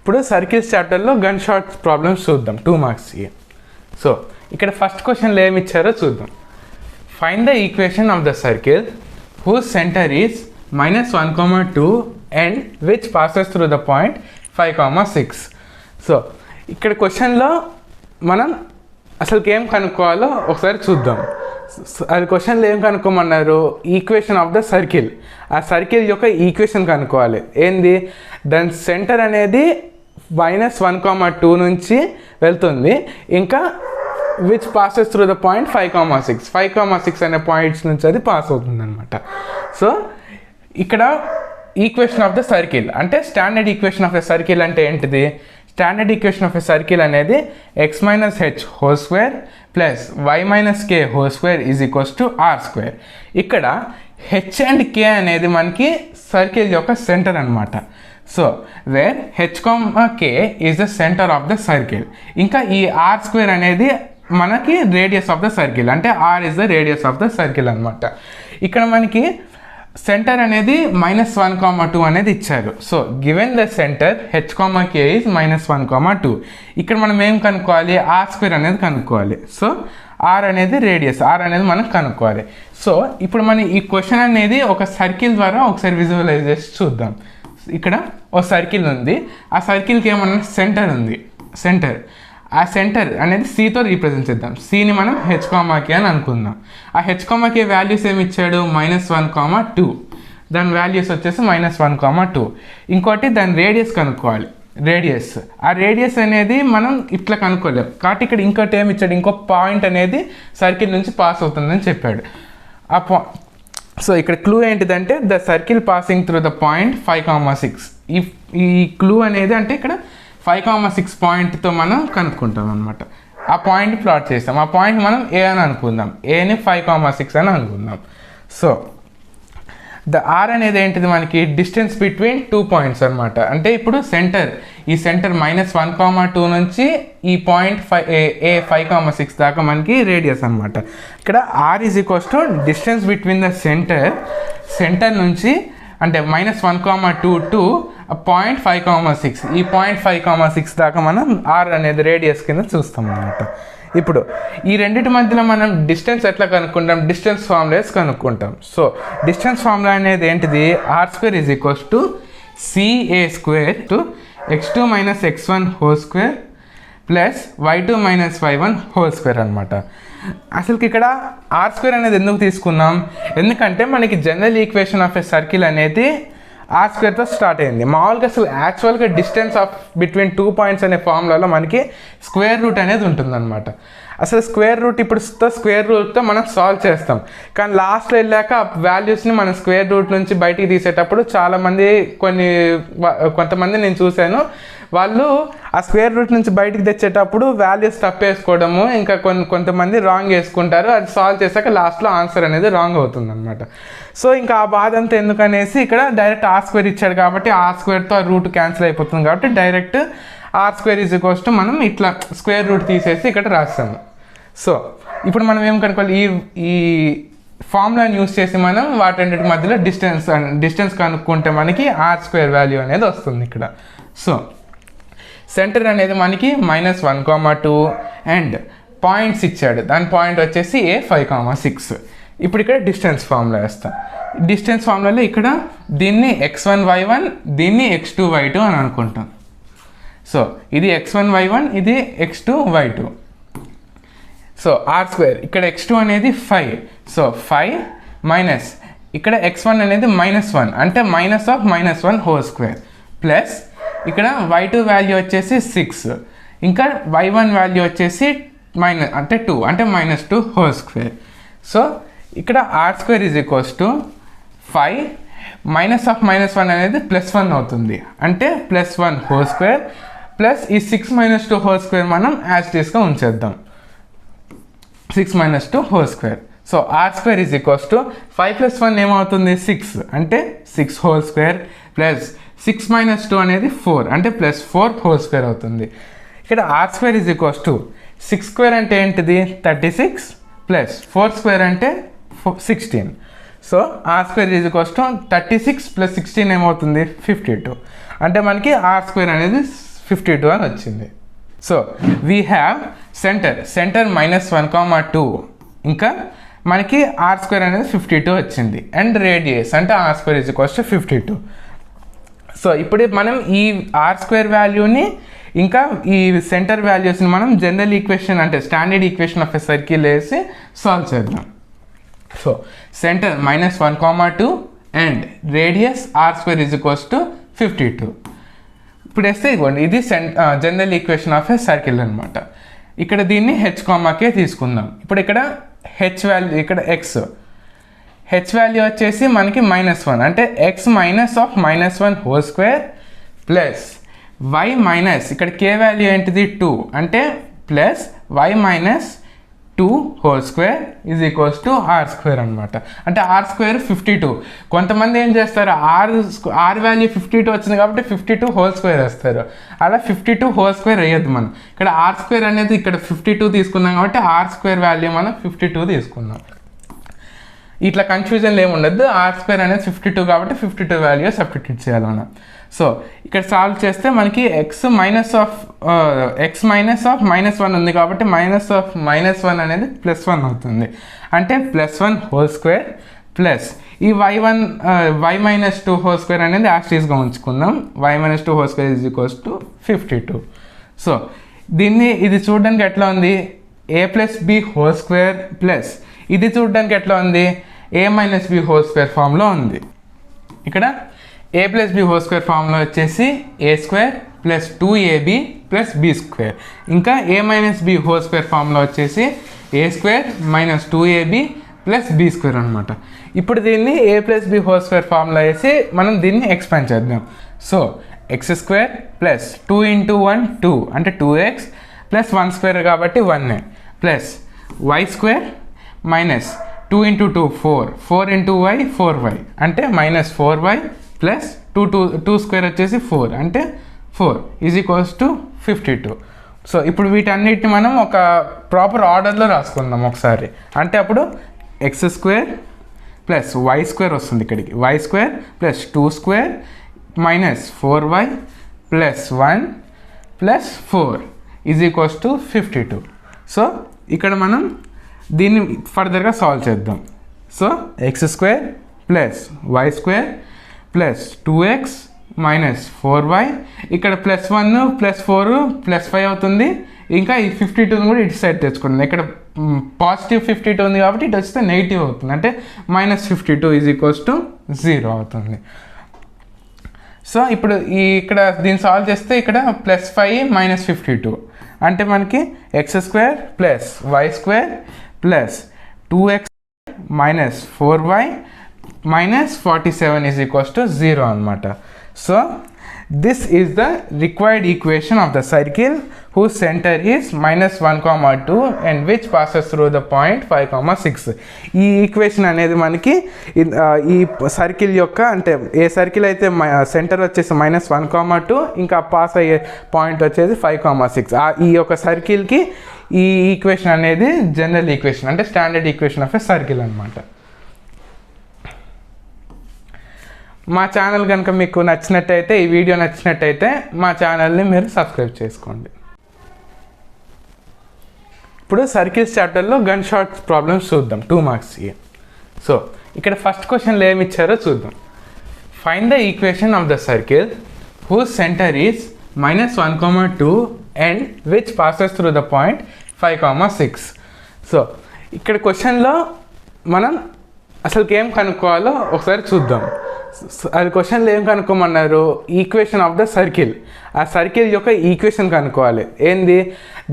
ఇప్పుడు సర్కిల్స్ చాప్టర్లో gun shot problems చూద్దాం 2 మార్క్స్కి. సో ఇక్కడ ఫస్ట్ క్వశ్చన్లో ఏమి ఇచ్చారో చూద్దాం. Find the equation of the circle whose centre is -1, 2 and which passes through the point 5, 6. So ఇక్కడ క్వశ్చన్లో మనం అసలుకి ఏం కనుక్కోవాలో ఒకసారి చూద్దాం. అది క్వశ్చన్లో ఏం కనుక్కోమన్నారు, ఈక్వేషన్ ఆఫ్ ద సర్కిల్. ఆ సర్కిల్ యొక్క ఈక్వేషన్ కనుక్కోవాలి. ఏంది, దాని సెంటర్ అనేది -1, 2 నుంచి వెళ్తుంది, ఇంకా which passes through the point 5, 6. 5, 6 అనే పాయింట్స్ నుంచి అది పాస్ అవుతుంది అనమాట. సో ఇక్కడ ఈక్వేషన్ ఆఫ్ ద సర్కిల్ అంటే standard equation of the circle అంటే ఏంటిది, standard equation of a circle అనేది x - h² plus y - k² is equals to r². ఇక్కడ h అండ్ k అనేది మనకి సర్కిల్ యొక్క సెంటర్ అనమాట. So where h, k is the centre of the circle. ఇంకా ఈ r² అనేది మనకి రేడియస్ ఆఫ్ ద సర్కిల్, అంటే r is the radius of the circle అనమాట. ఇక్కడ మనకి సెంటర్ అనేది -1, 2 అనేది ఇచ్చారు. So given the centre h, k is -1, 2. ఇక్కడ మనం ఏం కనుక్కోవాలి, r² అనేది కనుక్కోవాలి. సో r అనేది రేడియస్, r అనేది మనం కనుక్కోవాలి. సో ఇప్పుడు మనం ఈ క్వశ్చన్ అనేది ఒక సర్కిల్ ద్వారా ఒకసారి విజువలైజ్ చేసి చూద్దాం. ఇక్కడ ఒక సర్కిల్ ఉంది, ఆ సర్కిల్కి ఏమన్నా సెంటర్ ఉంది. ఆ సెంటర్ అనేది సితో రీప్రజెంట్ చేద్దాం. సిని మనం h, k అని అనుకుందాం. ఆ h, k వాల్యూస్ ఏమి ఇచ్చాడు, -1, 2. దాని వాల్యూస్ వచ్చేసి -1, 2. ఇంకోటి దాని రేడియస్ కనుక్కోవాలి. ఆ రేడియస్ అనేది మనం ఇట్లా కనుక్కోలేం కాబట్టి ఇక్కడ ఇంకోటి ఏమి ఇచ్చాడు, ఇంకో పాయింట్ అనేది సర్కిల్ నుంచి పాస్ అవుతుందని చెప్పాడు. సో ఇక్కడ క్లూ ఏంటిదంటే the circle passing through the point 5, 6. ఈ క్లూ అనేది అంటే ఇక్కడ 5, 6 పాయింట్తో మనం కనుక్కుంటాం అనమాట. ఆ పాయింట్ ప్లాట్ చేస్తాం. ఆ పాయింట్ మనం ఏ అని అనుకుందాం, ఏని 5, 6 అని అనుకుందాం. సో ద ఆర్ అనేది ఏంటిది, మనకి డిస్టెన్స్ బిట్వీన్ 2 పాయింట్స్ అనమాట. అంటే ఇప్పుడు ఈ సెంటర్ -1, 2 నుంచి ఈ పాయింట్ 5, 6 దాకా మనకి రేడియస్ అనమాట. ఇక్కడ r is equals to distance between the centre నుంచి అంటే -1, 2 టు పాయింట్ 5, 6. ఈ పాయింట్ 5, 6 దాకా మనం ఆర్ అనేది రేడియస్ కింద చూస్తాం అనమాట. ఇప్పుడు ఈ రెండింటి మధ్యలో మనం డిస్టెన్స్ ఎట్లా కనుక్కుంటాం, డిస్టెన్స్ ఫార్ములాస్ కనుక్కుంటాం. సో డిస్టెన్స్ ఫార్ములా అనేది ఏంటిది, r² is equals to ca² to x2 - x1² plus y2 - y1² అనమాట. అసలుకి ఇక్కడ r² అనేది ఎందుకు తీసుకున్నాం, ఎందుకంటే మనకి general equation of a circle అనేది r²తో స్టార్ట్ అయింది. మామూలుగా అసలు యాక్చువల్గా డిస్టెన్స్ ఆఫ్ బిట్వీన్ 2 పాయింట్స్ అనే ఫార్ములాలో మనకి స్క్వేర్ రూట్ అనేది ఉంటుందన్నమాట. అసలు స్క్వేర్ రూట్ ఇప్పుడు స్క్వేర్ రూట్తో మనం సాల్వ్ చేస్తాం, కానీ లాస్ట్లో వెళ్ళాక వాల్యూస్ని మనం స్క్వేర్ రూట్ నుంచి బయటికి తీసేటప్పుడు చాలామంది కొంతమంది నేను చూశాను, వాళ్ళు ఆ స్క్వేర్ రూట్ నుంచి బయటికి తెచ్చేటప్పుడు వాల్యూస్ తప్పేసుకోవడము, ఇంకా కొంతమంది రాంగ్ వేసుకుంటారు. అది సాల్వ్ చేశాక లాస్ట్లో ఆన్సర్ అనేది రాంగ్ అవుతుంది అనమాట. సో ఇంకా ఆ బాధ అంతా ఎందుకనేసి ఇక్కడ డైరెక్ట్ r² ఇచ్చాడు కాబట్టి r²తో ఆ రూట్ క్యాన్సిల్ అయిపోతుంది కాబట్టి direct r² is equals to మనం ఇట్లా స్క్వేర్ రూట్ తీసేసి ఇక్కడ రాస్తాము. సో ఇప్పుడు మనం ఏం కనుక్కోవాలి, ఈ ఫార్ములాని యూస్ చేసి మనం వాటి మధ్యలో డిస్టెన్స్ కనుక్కుంటే మనకి r² వాల్యూ అనేది వస్తుంది ఇక్కడ. సో సెంటర్ అనేది మనకి -1, 2 అండ్ పాయింట్స్ ఇచ్చాడు, దాని పాయింట్ వచ్చేసి a 5, 6. ఇప్పుడు ఇక్కడ డిస్టెన్స్ ఫార్ములా వేస్తాం. డిస్టెన్స్ ఫార్ములాలో ఇక్కడ దీన్ని x1, y1, దీన్ని x2, y2 అని అనుకుంటాం. సో ఇది x1, y1, ఇది x2, y2. సో r² ఇక్కడ x2 అనేది 5. సో 5 మైనస్ ఇక్కడ x1 అనేది -1 అంటే -1² ప్లస్ ఇక్కడ y2 వాల్యూ వచ్చేసి 6, ఇంకా y1 వాల్యూ వచ్చేసి అంటే 2 అంటే -2². సో ఇక్కడ r² ఈజ్ ఈక్వల్స్ టు 5 -1 అనేది +1 అవుతుంది, అంటే +1² ప్లస్ ఈ 6 - 2² మనం యాజ్ ఇట్ ఈస్గా ఉంచేద్దాం, 6 - 2². So r² is equals to 5 + 1 ఏమవుతుంది 6 అంటే 6² ప్లస్ 6 - 2 అనేది 4 అంటే +4² అవుతుంది. ఇక్కడ r² ఈజ్ ఈక్వల్స్ టు 6² అంటే ఏంటిది 36 ప్లస్ 4² అంటే 16. So r² is equals to 36 + 16 ఏమవుతుంది 52. అంటే మనకి r² అనేది 52 అని వచ్చింది. సో వీ హ్యావ్ సెంటర్ -1,2 ఇంకా మనకి r² అనేది 52 వచ్చింది అండ్ రేడియస్ అంటే r² = 52. సో ఇప్పుడు మనం ఈ r² వాల్యూని ఇంకా ఈ సెంటర్ వాల్యూస్ని మనం జనరల్ ఈక్వేషన్ అంటే standard equation of a circle వేసి సాల్వ్ చేద్దాం. So centre -1,2 and radius r² = 52. ఇప్పుడు వేస్తే ఇవ్వండి ఇది general equation of a circle అనమాట. ఇక్కడ దీన్ని h, k తీసుకుందాం. ఇప్పుడు ఇక్కడ h వాల్యూ ఇక్కడ h వాల్యూ వచ్చేసి మనకి -1 అంటే x -(-1) ప్లస్ y మైనస్ ఇక్కడ k వాల్యూ ఏంటిది 2 అంటే ప్లస్ y -2² r² అనమాట. అంటే r² 52. కొంతమంది ఏం చేస్తారు r వాల్యూ 52 వచ్చింది కాబట్టి 52² వేస్తారు. అలా 52² వేయద్దు మనం. ఇక్కడ r² అనేది ఇక్కడ 52 తీసుకున్నాం కాబట్టి r² వాల్యూ మనం 52 తీసుకున్నాం. ఇట్లా కన్ఫ్యూజన్లు ఏమి ఉండద్దు. r² అనేది 52 కాబట్టి 52 వాల్యూ సబ్స్టిట్యూట్ చేయాలి మనం. సో ఇక్కడ సాల్వ్ చేస్తే మనకి x -(-1) ఉంది కాబట్టి -(-1) అనేది +1 అవుతుంది. అంటే +1² ప్లస్ ఈ y -2² అనేది యాస్టీస్గా ఉంచుకుందాం. y -2² = 52. సో దీన్ని ఇది చూడడానికి ఎట్లా ఉంది a + b² ప్లస్ ఇది చూడడానికి ఎట్లా ఉంది a - b² ఫామ్లో ఉంది. ఇక్కడ a + b² ఫామ్లో వచ్చేసి a² + 2ab + b². ఇంకా a - b² ఫామ్లో వచ్చేసి a² - 2ab + b² అనమాట. ఇప్పుడు దీన్ని a + b² ఫామ్లో వేసి మనం దీన్ని ఎక్స్పాండ్ చేద్దాం. సో x² + 2 × 1 2 అంటే 2x + 1² కాబట్టి 1 ప్లస్ y² - 2 × 2 4 4 × y 4y అంటే -4y ప్లస్ 2² వచ్చేసి 4 అంటే 4 = 52. సో ఇప్పుడు వీటన్నిటిని మనం ఒక ప్రాపర్ ఆర్డర్లో రాసుకుందాం ఒకసారి. అంటే అప్పుడు x² + y² వస్తుంది ఇక్కడికి y² + 2² -4y + 1 + 4 = 52. సో ఇక్కడ మనం దీన్ని ఫర్దర్గా సాల్వ్ చేద్దాం. So x² + y² + 2x - 4y ఇక్కడ +1 + 4 + 5 అవుతుంది. ఇంకా ఈ 52 కూడా ఇటు సైడ్ తెచ్చుకుంటుంది. ఇక్కడ పాజిటివ్ 52 ఉంది కాబట్టి ఇటు వస్తే నెగిటివ్ అవుతుంది అంటే -52 = 0 అవుతుంది. సో ఇప్పుడు ఇక్కడ దీన్ని సాల్వ్ చేస్తే ఇక్కడ +5 - 52 అంటే మనకి x² + y² + 2x - 4y -47 = 0 అనమాట. So this is the required equation of the circle whose center is -1,2 and which passes through the point 5,6. ఈ ఈక్వేషన్ అనేది మనకి ఈ సర్కిల్ యొక్క అంటే ఏ సర్కిల్ అయితే సెంటర్ వచ్చేసి -1,2 ఇంకా పాస్ అయ్యే పాయింట్ వచ్చేసి 5,6 ఈ యొక్క సర్కిల్కి ఈ ఈక్వేషన్ అనేది జనరల్ ఈక్వేషన్ అంటే standard equation of a circle అనమాట. మా ఛానల్ కనుక మీకు నచ్చినట్టయితే ఈ వీడియో నచ్చినట్టయితే మా ఛానల్ని మీరు సబ్స్క్రైబ్ చేసుకోండి. ఇప్పుడు సర్కిల్స్ చాప్టర్లో గన్ షాట్స్ ప్రాబ్లమ్స్ చూద్దాం 2 మార్క్స్కి. సో ఇక్కడ ఫస్ట్ క్వశ్చన్లో ఏమి ఇచ్చారో చూద్దాం. Find the equation of the circle whose centre is -1,2 and which passes through the point 5,6. So ఇక్కడ క్వశ్చన్లో మనం అసలుకి ఏం కనుక్కోవాలో ఒకసారి చూద్దాం. అది క్వశ్చన్లో ఏం కనుక్కోమన్నారు ఈక్వేషన్ ఆఫ్ ద సర్కిల్. ఆ సర్కిల్ యొక్క ఈక్వేషన్ కనుక్కోవాలి. ఏంది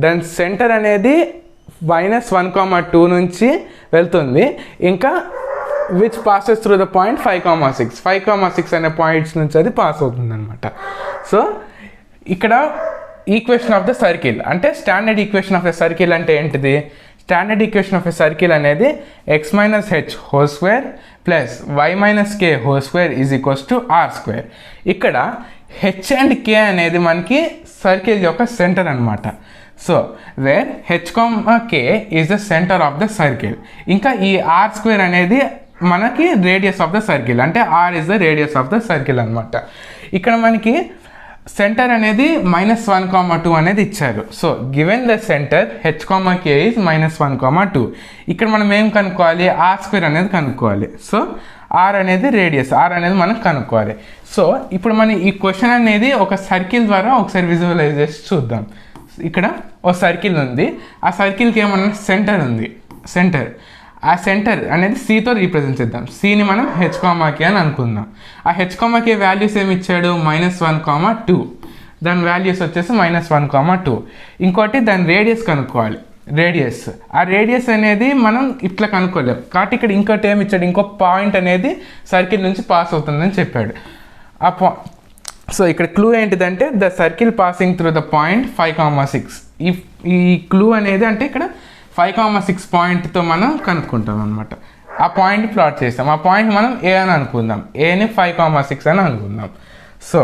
దాని సెంటర్ అనేది -1,2 నుంచి వెళ్తుంది ఇంకా which passes through the point 5,6 5,6 అనే పాయింట్స్ నుంచి అది పాస్ అవుతుంది అనమాట. సో ఇక్కడ ఈక్వేషన్ ఆఫ్ ద సర్కిల్ అంటే standard equation of the circle అంటే ఏంటిది standard equation of a circle అనేది x - h² plus y - k² r². ఇక్కడ h అండ్ k అనేది మనకి సర్కిల్ యొక్క సెంటర్ అనమాట. So where h, k is the centre of the circle. ఇంకా ఈ r² అనేది మనకి రేడియస్ ఆఫ్ ద సర్కిల్ అంటే r is the radius of the circle అనమాట. ఇక్కడ మనకి సెంటర్ అనేది -1,2 అనేది ఇచ్చారు. So given the centre h,k is -1,2. ఇక్కడ మనం ఏం కనుక్కోవాలి, r² అనేది కనుక్కోవాలి. సో r అనేది రేడియస్, r అనేది మనం కనుక్కోవాలి. సో ఇప్పుడు మనం ఈ క్వశ్చన్ అనేది ఒక సర్కిల్ ద్వారా ఒకసారి విజువలైజ్ చేసి చూద్దాం. ఇక్కడ ఒక సర్కిల్ ఉంది, ఆ సర్కిల్కి ఏమన్నా సెంటర్ ఉంది. ఆ సెంటర్ అనేది సితో రీప్రజెంట్ చేద్దాం. సిని మనం h,k అని అనుకుందాం. ఆ h,k వాల్యూస్ ఏమి ఇచ్చాడు, -1,2. దాని వాల్యూస్ వచ్చేసి -1,2. ఇంకోటి దాని రేడియస్ కనుక్కోవాలి. ఆ రేడియస్ అనేది మనం ఇట్లా కనుక్కోలేం కాబట్టి ఇక్కడ ఇంకోటి ఏమి ఇచ్చాడు, ఇంకో పాయింట్ అనేది సర్కిల్ నుంచి పాస్ అవుతుందని చెప్పాడు. సో ఇక్కడ క్లూ ఏంటిదంటే the circle passing through the point 5,6. ఈ క్లూ అనేది అంటే ఇక్కడ 5,6 పాయింట్తో మనం కనుక్కుంటాం అనమాట. ఆ పాయింట్ ప్లాట్ చేస్తాం. ఆ పాయింట్ మనం ఏ అని అనుకుందాం, ఏని 5,6 అని అనుకుందాం. సో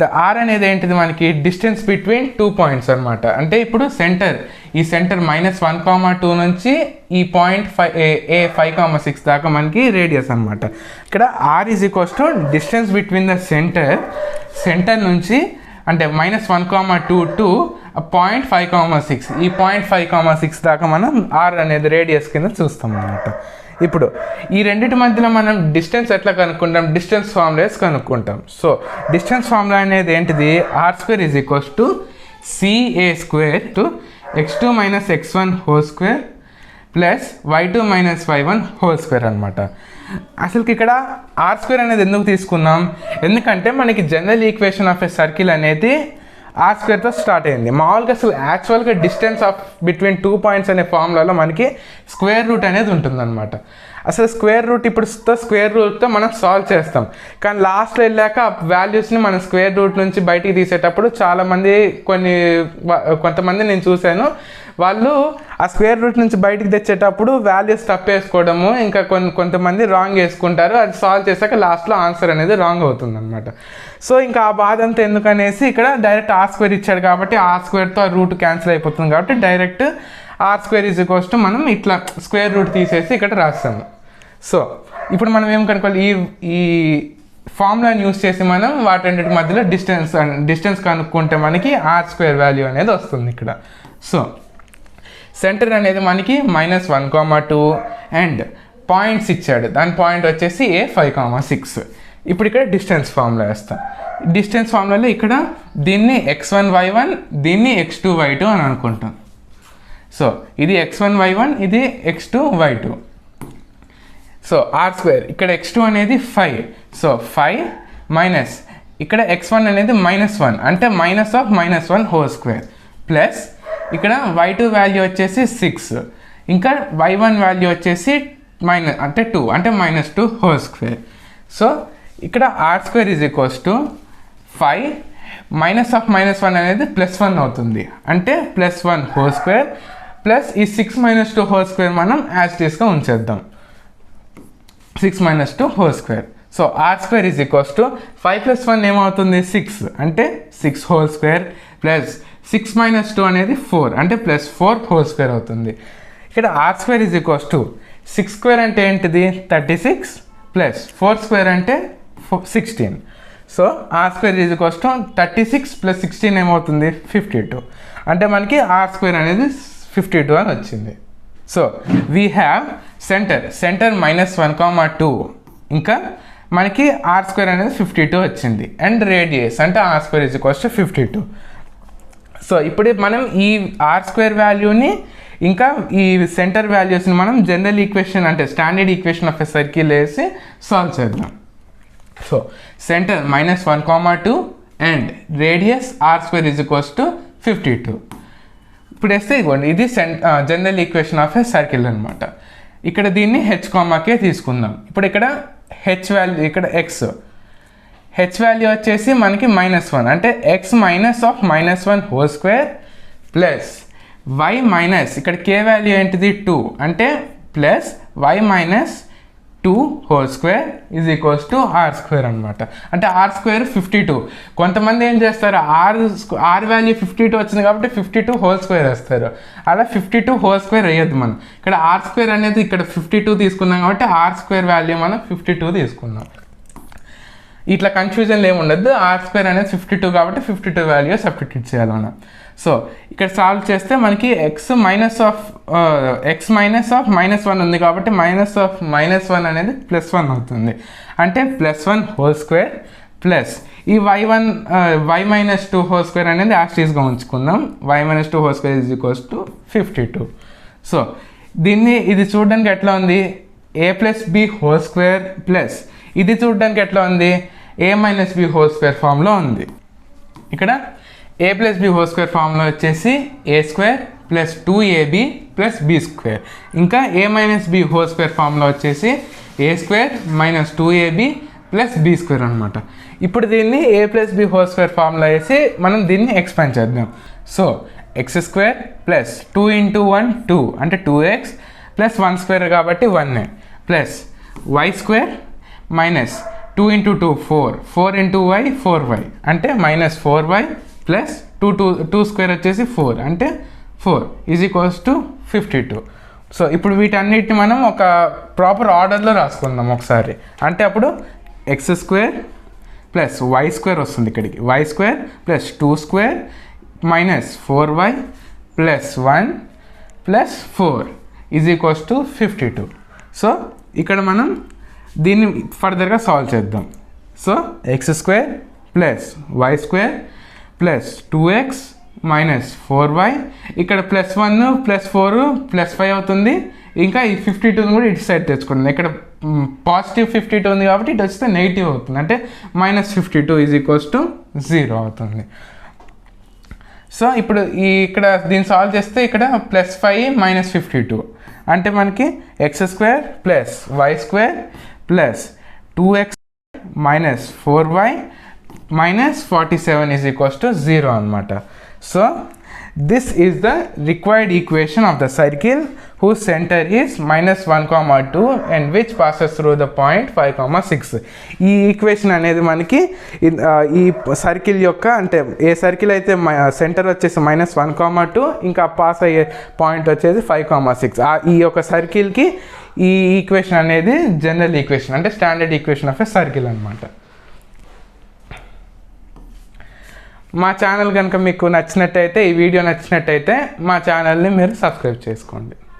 ద ఆర్ అనేది ఏంటిది, మనకి డిస్టెన్స్ బిట్వీన్ 2 పాయింట్స్ అనమాట. అంటే ఇప్పుడు ఈ సెంటర్ -1,2 నుంచి ఈ పాయింట్ 5,6 దాకా మనకి రేడియస్ అనమాట. ఇక్కడ r is equals to distance between the centre నుంచి అంటే -1,2 టు పాయింట్ 5,6. ఈ పాయింట్ 5,6 దాకా మనం ఆర్ అనేది రేడియస్ కింద చూస్తాం అనమాట. ఇప్పుడు ఈ రెండింటి మధ్యలో మనం డిస్టెన్స్ ఎట్లా కనుక్కుంటాం, డిస్టెన్స్ ఫార్ములాస్ కనుక్కుంటాం. సో డిస్టెన్స్ ఫార్ములా అనేది ఏంటిది, r² is equals to CA² to x2 - x1 whole square plus y2 - y1 whole square అనమాట. అసలుకి ఇక్కడ r² అనేది ఎందుకు తీసుకున్నాం, ఎందుకంటే మనకి general equation of a circle అనేది r²తో స్టార్ట్ అయింది. మామూలుగా అసలు యాక్చువల్గా డిస్టెన్స్ ఆఫ్ బిట్వీన్ 2 పాయింట్స్ అనే ఫార్ములాలో మనకి స్క్వేర్ రూట్ అనేది ఉంటుందన్నమాట. అసలు స్క్వేర్ రూట్తో మనం సాల్వ్ చేస్తాం, కానీ లాస్ట్లో వెళ్ళాక వాల్యూస్ని మనం స్క్వేర్ రూట్ నుంచి బయటికి తీసేటప్పుడు చాలామంది కొంతమంది నేను చూశాను, వాళ్ళు ఆ స్క్వేర్ రూట్ నుంచి బయటికి తెచ్చేటప్పుడు వాల్యూస్ తప్పేసుకోవడము, ఇంకా కొంతమంది రాంగ్ వేసుకుంటారు. అది సాల్వ్ చేశాక లాస్ట్లో ఆన్సర్ అనేది రాంగ్ అవుతుంది అనమాట. సో ఇంకా ఆ బాధ అంతా ఎందుకనేసి ఇక్కడ డైరెక్ట్ r² ఇచ్చాడు కాబట్టి r²తో ఆ రూట్ క్యాన్సిల్ అయిపోతుంది కాబట్టి direct r² is equals to మనం ఇట్లా స్క్వేర్ రూట్ తీసేసి ఇక్కడ రాస్తాము. సో ఇప్పుడు మనం ఏం కనుక్కోవాలి, ఈ ఫార్ములాని యూస్ చేసి మనం వాటి మధ్యలో డిస్టెన్స్ కనుక్కుంటే మనకి r² వాల్యూ అనేది వస్తుంది ఇక్కడ. సో సెంటర్ అనేది మనకి -1,2 అండ్ పాయింట్స్ ఇచ్చాడు, దాని పాయింట్ వచ్చేసి A 5,6. ఇప్పుడు ఇక్కడ డిస్టెన్స్ ఫార్ములా వేస్తాం. డిస్టెన్స్ ఫార్ములాలో ఇక్కడ దీన్ని x1 y1 దీన్ని x2 y2 అని అనుకుంటాం. సో ఇది x1 y1 ఇది x2 y2. సో r² ఇక్కడ x2 అనేది 5. సో 5 మైనస్ ఇక్కడ x1 అనేది -1 అంటే -1 హోల్ స్క్వేర్ ప్లస్ ఇక్కడ y2 వాల్యూ వచ్చేసి 6 ఇంకా y1 వాల్యూ వచ్చేసి అంటే 2 అంటే -2 హోల్ స్క్వేర్. సో ఇక్కడ r² ఈజ్ ఈక్వల్స్ టు 5 -1 అనేది +1 అవుతుంది అంటే +1 హోల్ స్క్వేర్ ప్లస్ ఈ 6 - 2 హోల్ స్క్వేర్ మనం యాజ్ టీస్గా ఉంచేద్దాం. 6 - 2 whole square. So r² is equals to 5 + 1 ఏమవుతుంది 6 అంటే 6 హోల్ స్క్వేర్ ప్లస్ 6 - 2 అనేది 4 అంటే +4 హోల్ స్క్వేర్ అవుతుంది. ఇక్కడ r² ఈజ్ ఈక్వల్స్ టు 6² అంటే ఏంటిది 36 ప్లస్ 4² అంటే 16. So r² is equals to 36 + 16 ఏమవుతుంది 52 అంటే మనకి r² అనేది 52 అని వచ్చింది. సో వీ హ్యావ్ సెంటర్ -1,2 ఇంకా మనకి r² అనేది 52 వచ్చింది అండ్ రేడియస్ అంటే r² is equals to 52. So ఇప్పుడు మనం ఈ r² వాల్యూని ఇంకా ఈ సెంటర్ వాల్యూస్ని మనం జనరల్ ఈక్వేషన్ అంటే standard equation of a circle వేసి సాల్వ్ చేద్దాం. So centre -1,2 and radius r² is equals to 52. ఇప్పుడు వేస్తే ఇవ్వండి ఇది general equation of a circle అనమాట. ఇక్కడ దీన్ని h,k తీసుకుందాం. ఇప్పుడు ఇక్కడ h వాల్యూ ఇక్కడ h వాల్యూ వచ్చేసి మనకి -1 అంటే x -1 whole square plus y minus ఇక్కడ k వాల్యూ ఏంటిది 2 అంటే plus y -2 whole square is equals to r² అనమాట. అంటే r² 52. కొంతమంది ఏం చేస్తారు r వాల్యూ 52 వచ్చింది కాబట్టి 52 హోల్ స్క్వేర్ వేస్తారు. అలా 52 హోల్ స్క్వేర్ వేయద్దు మనం. ఇక్కడ r² అనేది ఇక్కడ 52 తీసుకున్నాం కాబట్టి r² వాల్యూ మనం 52 తీసుకున్నాం. ఇట్లా కన్ఫ్యూజన్ ఏమి ఉండద్దు. r² అనేది 52 కాబట్టి 52 వాల్యూ సబ్స్టిట్యూట్ చేయాలి మనం. సో ఇక్కడ సాల్వ్ చేస్తే మనకి x మైనస్ ఆఫ్ -1 ఉంది కాబట్టి -1 అనేది +1 అవుతుంది. అంటే +1 హోల్ స్క్వేర్ ప్లస్ ఈ y -2 హోల్ స్క్వేర్ అనేది యాస్టీస్గా ఉంచుకుందాం. y -2 whole square is equals to 52. So ఇది చూడడానికి ఎట్లా ఉంది, a+b హోల్ స్క్వేర్ ప్లస్ ఇది చూడడానికి ఎట్లా ఉంది, a - b హోల్ స్క్వేర్ ఫామ్లో ఉంది. ఇక్కడ a+b హోల్ స్క్వేర్ ఫామ్లో వచ్చేసి a² + 2ab + b², ఇంకా a - b హోల్ స్క్వేర్ ఫామ్లో వచ్చేసి a² - 2ab + b² అనమాట. ఇప్పుడు దీన్ని a+b హోల్ స్క్వేర్ ఫామ్లో వేసి మనం దీన్ని ఎక్స్పాండ్ చేద్దాం. సో x² + 2 × 1 2 అంటే 2x + 1² కాబట్టి 1 ప్లస్ y² - 2 × 2 4 4 × y 4y అంటే -4y ప్లస్ 2² వచ్చేసి 4 అంటే 4 ఈజ్ ఈక్వల్స్ టు 52. సో ఇప్పుడు వీటన్నిటిని మనం ఒక ప్రాపర్ ఆర్డర్లో రాసుకుందాం ఒకసారి. అంటే అప్పుడు x² + y² వస్తుంది ఇక్కడికి, y² + 2² - 4y + 1 + 4 is equals to 52. So ఇక్కడ మనం దీన్ని ఫర్దర్గా సాల్వ్ చేద్దాం. So x² + y² + 2x - 4y ఇక్కడ +1 + 4 + 5 అవుతుంది. ఇంకా ఈ 52 కూడా ఇటు సైడ్ తెచ్చుకుంటుంది. ఇక్కడ పాజిటివ్ 52 ఉంది కాబట్టి ఇటు వస్తే నెగిటివ్ అవుతుంది, అంటే -52 ఈజ్ ఈక్వల్స్ టు 0 అవుతుంది. సో ఇప్పుడు ఇక్కడ దీన్ని సాల్వ్ చేస్తే ఇక్కడ +5 - 52 అంటే మనకి x² + y² + 2x - 4y - 47 is equals to 0 అనమాట. So this is the required equation of the circle whose center is -1, 2 and which passes through the point 5, 6. ఈ ఈక్వేషన్ అనేది మనకి ఈ సర్కిల్ యొక్క, అంటే ఏ సర్కిల్ అయితే సెంటర్ వచ్చేసి -1, 2 ఇంకా పాస్ అయ్యే పాయింట్ వచ్చేసి 5, 6, ఈ యొక్క సర్కిల్కి ఈ ఈక్వేషన్ అనేది జనరల్ ఈక్వేషన్, అంటే standard equation of a circle అనమాట. మా ఛానల్ కనుక మీకు నచ్చినట్టయితే, ఈ వీడియో నచ్చినట్టయితే మా ఛానల్ని మీరు సబ్స్క్రైబ్ చేసుకోండి.